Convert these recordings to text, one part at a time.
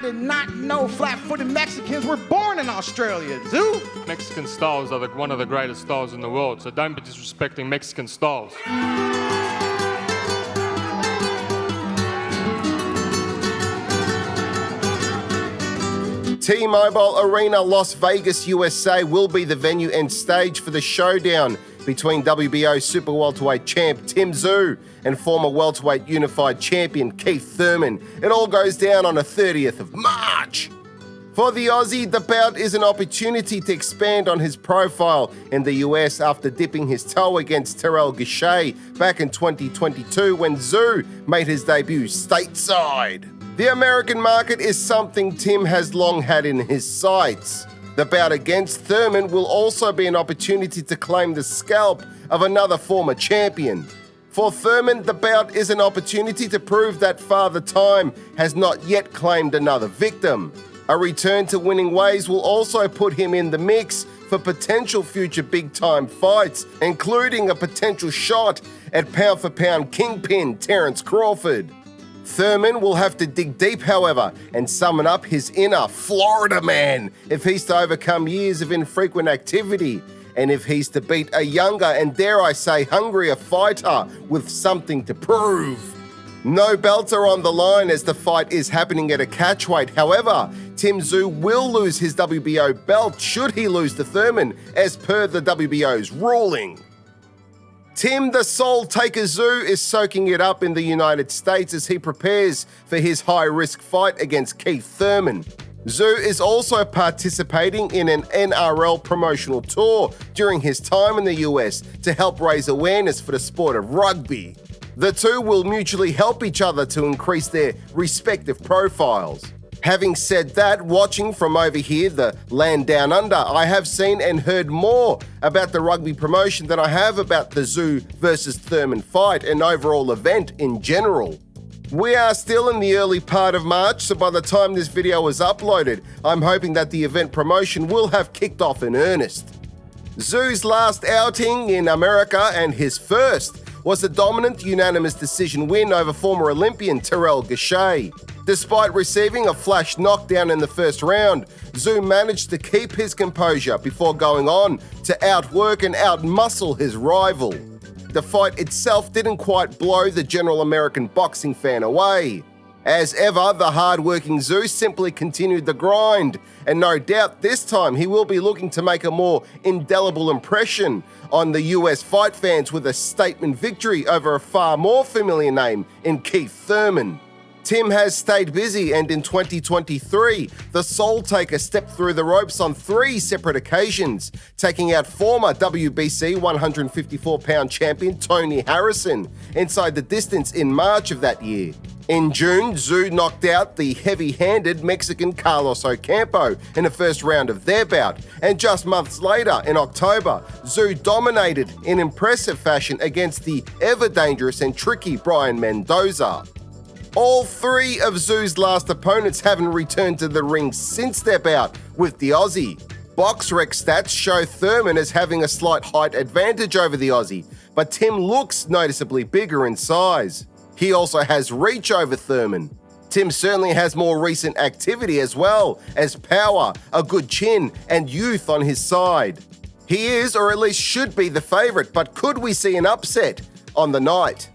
I did not know flat-footed Mexicans were born in Australia, Tszyu. Mexican styles are one of the greatest styles in the world, so don't be disrespecting Mexican styles. T-Mobile Arena, Las Vegas, USA will be the venue and stage for the showdown between WBO Super Welterweight champ Tszyu and former welterweight unified champion Keith Thurman. It all goes down on the 30th of March. For the Aussie, the bout is an opportunity to expand on his profile in the US after dipping his toe against Terrell Gausha back in 2022 when Tszyu made his debut stateside. The American market is something Tim has long had in his sights. The bout against Thurman will also be an opportunity to claim the scalp of another former champion. For Thurman, the bout is an opportunity to prove that Father Time has not yet claimed another victim. A return to winning ways will also put him in the mix for potential future big-time fights, including a potential shot at pound-for-pound kingpin Terence Crawford. Thurman will have to dig deep, however, and summon up his inner Florida man if he's to overcome years of infrequent activity, and if he's to beat a younger and, dare I say, hungrier fighter with something to prove. No belts are on the line as the fight is happening at a catchweight. However, Tszyu will lose his WBO belt should he lose to Thurman, as per the WBO's ruling. Tim the Soul Taker Tszyu is soaking it up in the United States as he prepares for his high-risk fight against Keith Thurman. Tszyu is also participating in an NRL promotional tour during his time in the US to help raise awareness for the sport of rugby. The two will mutually help each other to increase their respective profiles. Having said that, watching from over here, the land down under, I have seen and heard more about the rugby promotion than I have about the Tszyu versus Thurman fight and overall event in general. We are still in the early part of March, so by the time this video is uploaded, I'm hoping that the event promotion will have kicked off in earnest. Tszyu's last outing in America and his first was a dominant unanimous decision win over former Olympian Terrell Gausha. Despite receiving a flash knockdown in the first round, Tszyu managed to keep his composure before going on to outwork and outmuscle his rival. The fight itself didn't quite blow the general American boxing fan away. As ever, the hard-working Tszyu simply continued the grind, and no doubt this time he will be looking to make a more indelible impression on the US fight fans with a statement victory over a far more familiar name in Keith Thurman. Tim has stayed busy, and in 2023, the Soul Taker stepped through the ropes on 3 separate occasions, taking out former WBC 154-pound champion Tony Harrison inside the distance in March of that year. In June, Tszyu knocked out the heavy-handed Mexican Carlos Ocampo in the first round of their bout, and just months later, in October, Tszyu dominated in impressive fashion against the ever-dangerous and tricky Brian Mendoza. All 3 of Tszyu's last opponents haven't returned to the ring since their bout with the Aussie. BoxRec stats show Thurman as having a slight height advantage over the Aussie, but Tim looks noticeably bigger in size. He also has reach over Thurman. Tim certainly has more recent activity as well as power, a good chin, and youth on his side. He is, or at least should be, the favourite, but could we see an upset on the night?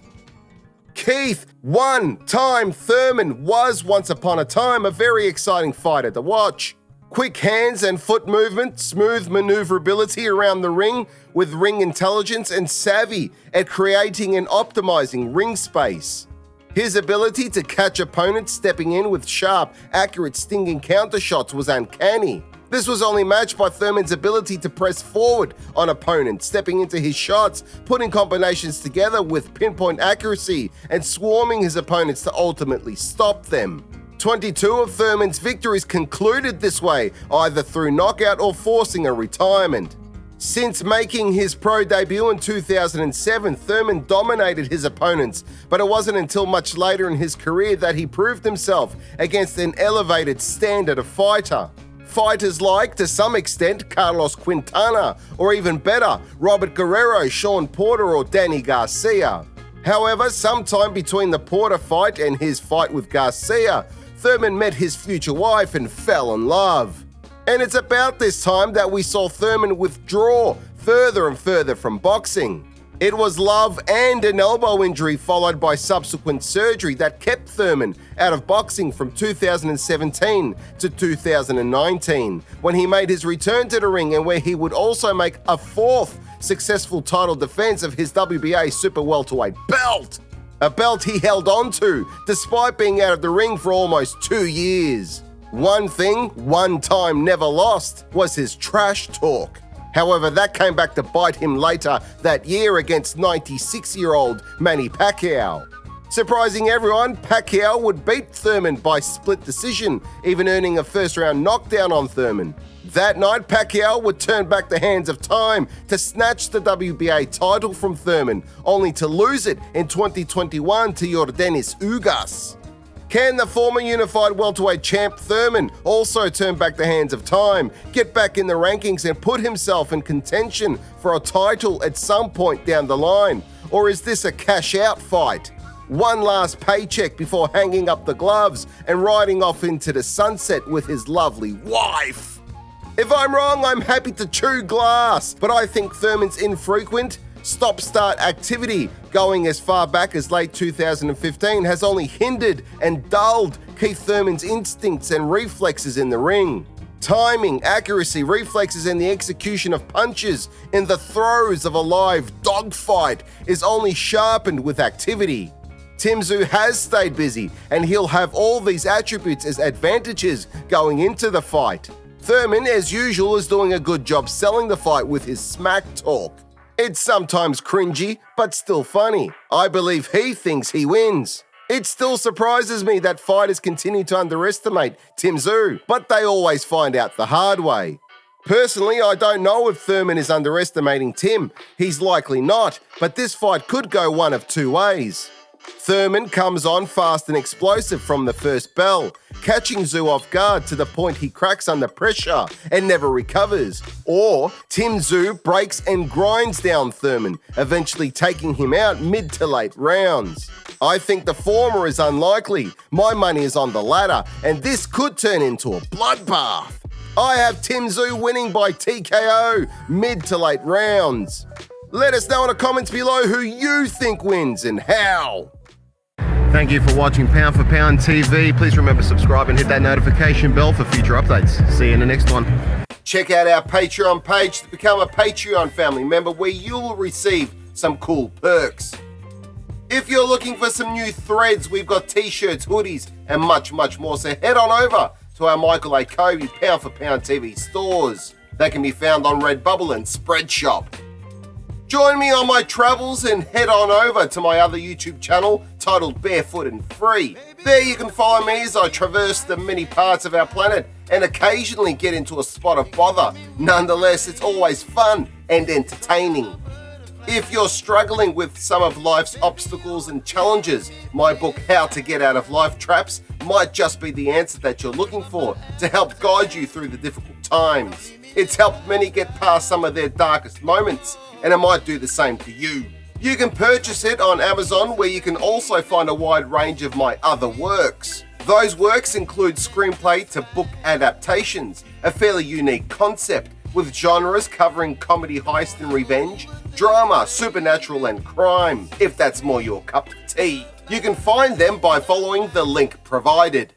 Keith, one-time Thurman, was once upon a time a very exciting fighter to watch. Quick hands and foot movement, smooth maneuverability around the ring with ring intelligence and savvy at creating and optimizing ring space. His ability to catch opponents stepping in with sharp, accurate stinging counter shots was uncanny. This was only matched by Thurman's ability to press forward on opponents, stepping into his shots, putting combinations together with pinpoint accuracy, and swarming his opponents to ultimately stop them. 22 of Thurman's victories concluded this way, either through knockout or forcing a retirement. Since making his pro debut in 2007, Thurman dominated his opponents, but it wasn't until much later in his career that he proved himself against an elevated standard of fighter. Fighters like, to some extent, Carlos Quintana, or even better, Robert Guerrero, Sean Porter, or Danny Garcia. However, sometime between the Porter fight and his fight with Garcia, Thurman met his future wife and fell in love. And it's about this time that we saw Thurman withdraw further and further from boxing. It was love and an elbow injury followed by subsequent surgery that kept Thurman out of boxing from 2017 to 2019, when he made his return to the ring and where he would also make a fourth successful title defense of his WBA Super Welterweight belt. A belt he held on to despite being out of the ring for almost 2 years. One thing, one time never lost, was his trash talk. However, that came back to bite him later that year against 96-year-old Manny Pacquiao. Surprising everyone, Pacquiao would beat Thurman by split decision, even earning a first-round knockdown on Thurman. That night, Pacquiao would turn back the hands of time to snatch the WBA title from Thurman, only to lose it in 2021 to Yordenis Ugas. Can the former unified welterweight champ Thurman also turn back the hands of time, get back in the rankings and put himself in contention for a title at some point down the line? Or is this a cash-out fight? One last paycheck before hanging up the gloves and riding off into the sunset with his lovely wife? If I'm wrong, I'm happy to chew glass, but I think Thurman's infrequent stop-start activity going as far back as late 2015 has only hindered and dulled Keith Thurman's instincts and reflexes in the ring. Timing, accuracy, reflexes, and the execution of punches in the throes of a live dogfight is only sharpened with activity. Tszyu has stayed busy, and he'll have all these attributes as advantages going into the fight. Thurman, as usual, is doing a good job selling the fight with his smack talk. It's sometimes cringy, but still funny. I believe he thinks he wins. It still surprises me that fighters continue to underestimate Tszyu, but they always find out the hard way. Personally, I don't know if Thurman is underestimating Tim. He's likely not, but this fight could go one of two ways. Thurman comes on fast and explosive from the first bell, catching Tszyu off guard to the point he cracks under pressure and never recovers. Or Tszyu breaks and grinds down Thurman, eventually taking him out mid to late rounds. I think the former is unlikely. My money is on the latter, and this could turn into a bloodbath. I have Tszyu winning by TKO mid to late rounds. Let us know in the comments below who you think wins and how. Thank you for watching Pound for Pound TV. Please remember to subscribe and hit that notification bell for future updates. See you in the next one. Check out our Patreon page to become a Patreon family member where you will receive some cool perks. If you're looking for some new threads, we've got t-shirts, hoodies, and much, much more. So head on over to our Michael Akobi Pound for Pound TV stores. They can be found on Redbubble and Spreadshop. Join me on my travels and head on over to my other YouTube channel titled Barefoot and Free. There you can follow me as I traverse the many parts of our planet and occasionally get into a spot of bother. Nonetheless, it's always fun and entertaining. If you're struggling with some of life's obstacles and challenges, my book How to Get Out of Life Traps might just be the answer that you're looking for to help guide you through the difficult times. It's helped many get past some of their darkest moments, and it might do the same to you. You can purchase it on Amazon, where you can also find a wide range of my other works. Those works include screenplay to book adaptations, a fairly unique concept, with genres covering comedy, heist and revenge, drama, supernatural and crime, if that's more your cup of tea. You can find them by following the link provided.